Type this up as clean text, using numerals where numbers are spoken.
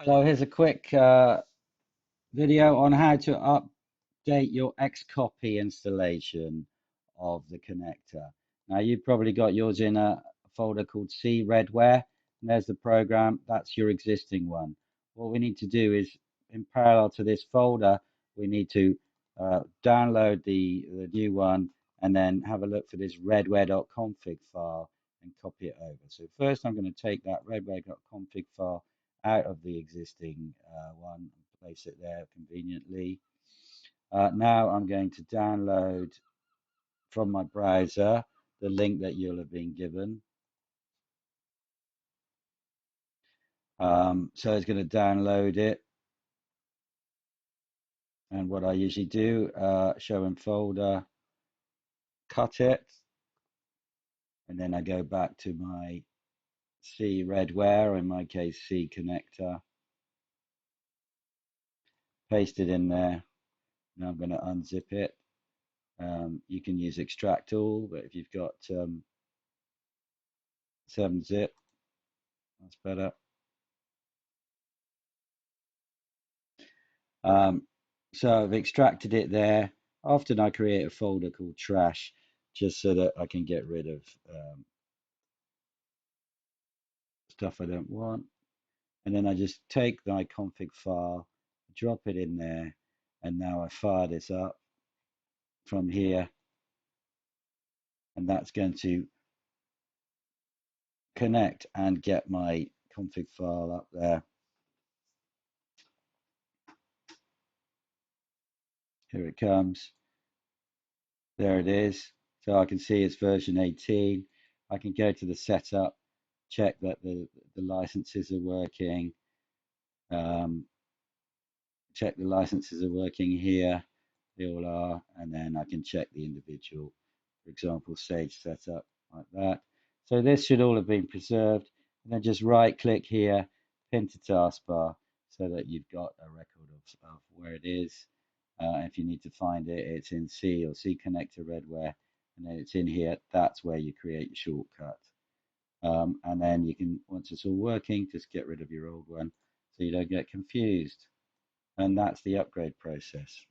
Hello, here's a quick video on how to update your XCOPY installation of the connector. Now, you've probably got yours in a folder called C Redware, and there's the program. That's your existing one. What we need to do is, in parallel to this folder, we need to download the new one and then have a look for this redware.config file and copy it over. So first I'm going to take that redware.config file out of the existing one and place it there conveniently. Now I'm going to download from my browser the link that you'll have been given. So it's going to download it. And what I usually do, show in folder, cut it, and then I go back to my C Redware, in my case C connector, paste it in there. Now I'm going to unzip it. You can use extract all, but if you've got 7-zip, that's better. So I've extracted it there. Often I create a folder called trash just so that I can get rid of stuff I don't want. And then I just take my config file, drop it in there, and now I fire this up from here, and that's going to connect and get my config file up there. Here it comes. There it is. So I can see it's version 18. I can go to the setup, check that the licenses are working. Check the licenses are working here. They all are. And then I can check the individual, for example, Sage setup like that. So this should all have been preserved. And then just right click here, pin to taskbar, so that you've got a record of where it is. If you need to find it, it's in C or C connector Redware, and then it's in here. That's where you create your shortcut. And then you can, once it's all working, just get rid of your old one so you don't get confused. And that's the upgrade process.